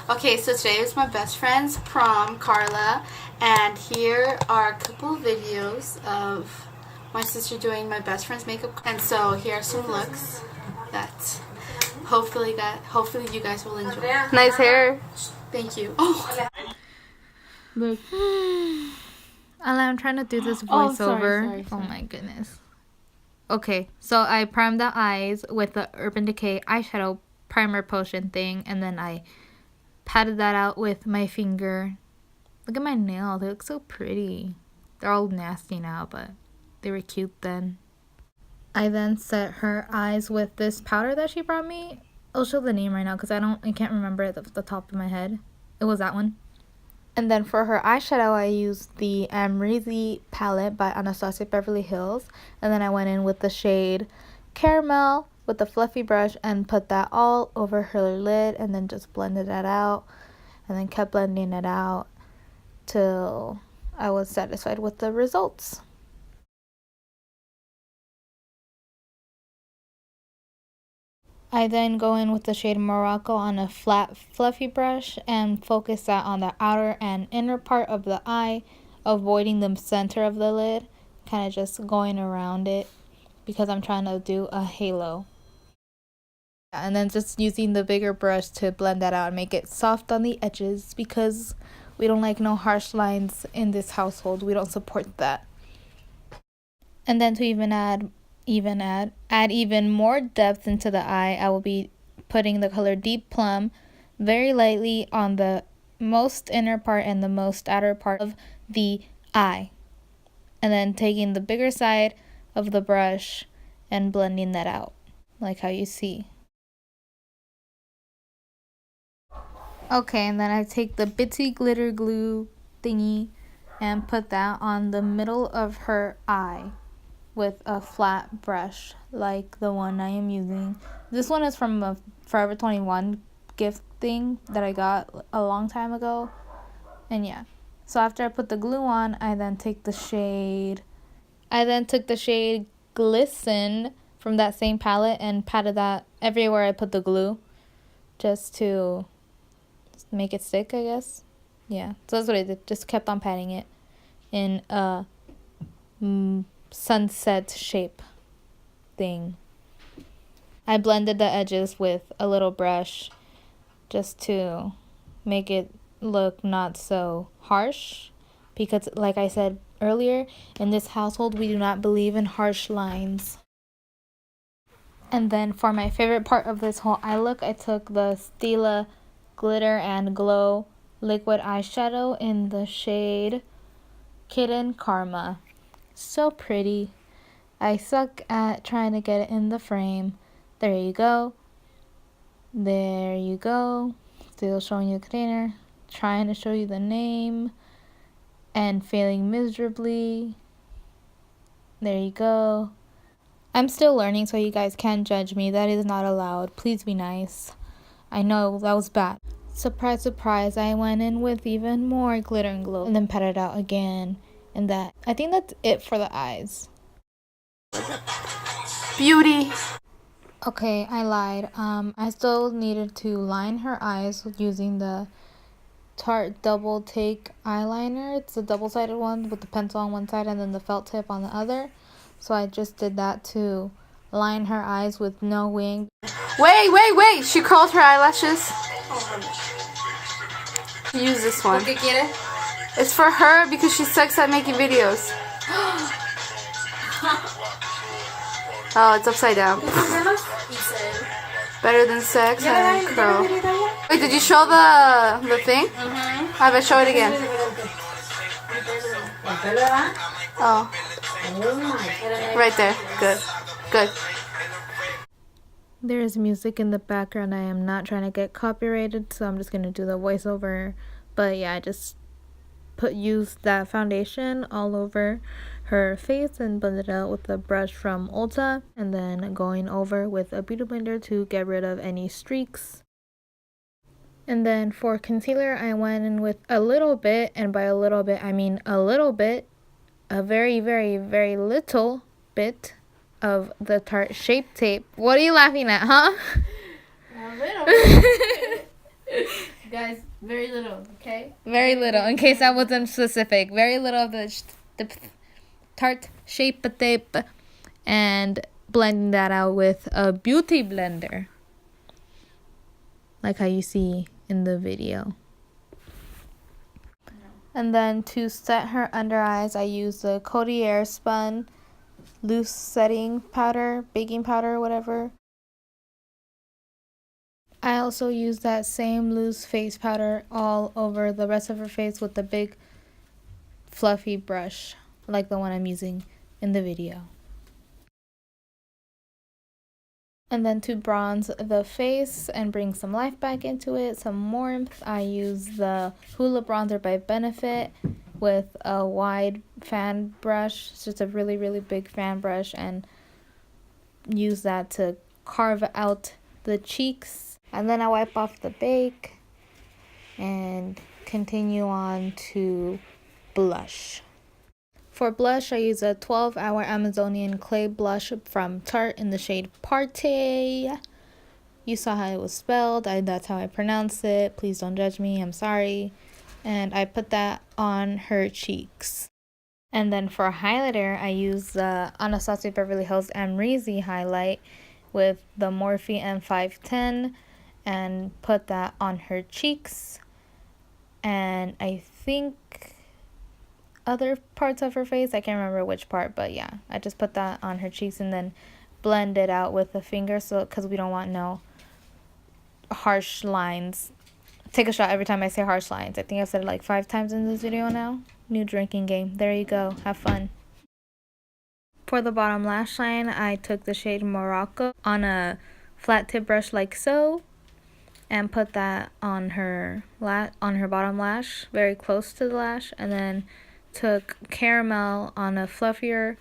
Okay, so today is my best friend's prom, Carla, and here are a couple of videos of my sister doing my best friend's makeup. And so here are some looks that hopefully you guys will enjoy. Nice hair. Thank you. Oh, Look. I'm trying to do this voiceover. Oh my goodness. Okay, so I primed the eyes with the Urban Decay eyeshadow primer potion thing, and then I patted that out with my finger. Look at my nails. They look so pretty. They're all nasty now, but they were cute then. I then set her eyes with this powder that she brought me. I'll show the name right now because I can't remember it off the top of my head. It was that one. And then for her eyeshadow, I used the Amrezy palette by Anastasia Beverly Hills. And then I went in with the shade Caramel with the fluffy brush and put that all over her lid and then just blended that out. And then kept blending it out till I was satisfied with the results. I then go in with the shade Morocco on a flat fluffy brush and focus that on the outer and inner part of the eye, avoiding the center of the lid, kind of just going around it because I'm trying to do a halo. And then just using the bigger brush to blend that out and make it soft on the edges because we don't like no harsh lines in this household. We don't support that. And then to add even more depth into the eye, I will be putting the color Deep Plum very lightly on the most inner part and the most outer part of the eye. And then taking the bigger side of the brush and blending that out, like how you see. Okay, and then I take the Bitsy glitter glue thingy and put that on the middle of her eye with a flat brush like the one I am using. This one is from a Forever 21 gift thing that I got a long time ago. And yeah. So after I put the glue on, I then took the shade Glisten from that same palette and patted that everywhere I put the glue just to make it stick, I guess. Yeah. So that's what I did. Just kept on patting it in a sunset shape thing. I blended the edges with a little brush just to make it look not so harsh because, like I said earlier, in this household we do not believe in harsh lines. And then for my favorite part of this whole eye look, I took the Stila Glitter and Glow liquid eyeshadow in the shade Kitten Karma. So pretty. I suck at trying to get it in the frame. There you go. There you go. Still showing you the container. Trying to show you the name. And failing miserably. There you go. I'm still learning, so you guys can't judge me. That is not allowed. Please be nice. I know that was bad. Surprise, surprise. I went in with even more glitter and glow. And then pat it out again. And I think that's it for the eyes. beauty. Okay, I lied. I still needed to line her eyes using the Tarte Double Take eyeliner. It's a double-sided one with the pencil on one side and then the felt tip on the other. So I just did that to line her eyes with no wing. Wait. She curled her eyelashes. Use this one. It's for her because she sucks at making videos. Oh, it's upside down. Better than sex and curl. Wait, did you show the thing? Have it show it again. Oh. Right there. Good. There is music in the background. I am not trying to get copyrighted, so I'm just going to do the voiceover. But yeah, I just used that foundation all over her face and blended it out with a brush from Ulta, and then going over with a beauty blender to get rid of any streaks. And then for concealer, I went in with a little bit, and by a little bit I mean a little bit, a very, very, very little bit of the Tarte Shape Tape. What are you laughing at, huh? A little bit. guys, very little, okay? Very little, in case I wasn't specific. Very little of the Tarte Shape Tape, and blending that out with a beauty blender, like how you see in the video. And then to set her under eyes, I use the Codier Spun loose setting powder, baking powder, whatever. I also use that same loose face powder all over the rest of her face with the big fluffy brush, like the one I'm using in the video. And then to bronze the face and bring some life back into it, some warmth, I use the Hoola Bronzer by Benefit with a wide fan brush. It's just a really, really big fan brush, and use that to carve out the cheeks. And then I wipe off the bake and continue on to blush. For blush, I use a 12-hour Amazonian clay blush from Tarte in the shade Party. You saw how it was spelled. That's how I pronounce it. Please don't judge me. I'm sorry. And I put that on her cheeks. And then for highlighter, I use the Anastasia Beverly Hills Amrezy highlight with the Morphe M510 and put that on her cheeks. And I think other parts of her face, I can't remember which part, but yeah, I just put that on her cheeks and then blend it out with a finger, so because we don't want no harsh lines. Take a shot every time I say harsh lines. I think I've said it like 5 times in this video now. New drinking game. There you go. Have fun. For the bottom lash line, I took the shade Morocco on a flat tip brush like so, and put that on her bottom lash, very close to the lash, and then took caramel on a fluffier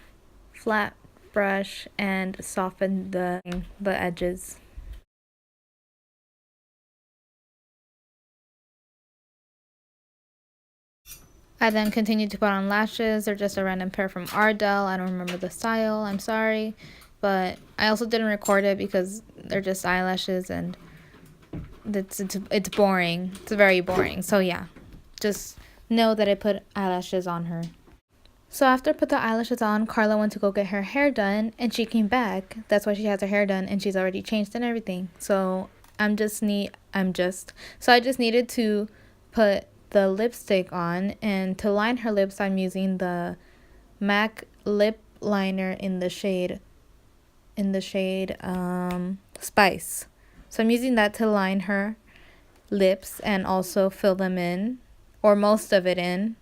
flat brush and softened the edges. I then continued to put on lashes. They're just a random pair from Ardell. I don't remember the style, I'm sorry, but I also didn't record it because they're just eyelashes and it's boring. It's very boring. So yeah, just know that I put eyelashes on her. So after I put the eyelashes on, Carla went to go get her hair done, and she came back. That's why she has her hair done, and she's already changed and everything. So I just needed to put the lipstick on, and to line her lips, I'm using the MAC lip liner in the shade Spice. So I'm using that to line her lips and also fill them in, or most of it in,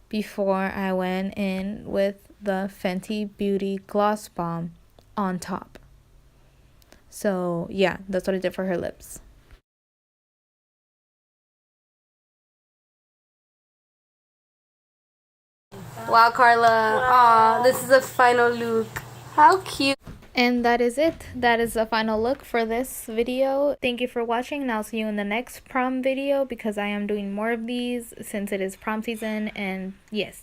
before I went in with the Fenty Beauty Gloss Bomb on top. So yeah, that's what I did for her lips. Wow, Carla. Aw, this is a final look. How cute. And that is it. That is the final look for this video. Thank you for watching, and I'll see you in the next prom video because I am doing more of these since it is prom season. And yes.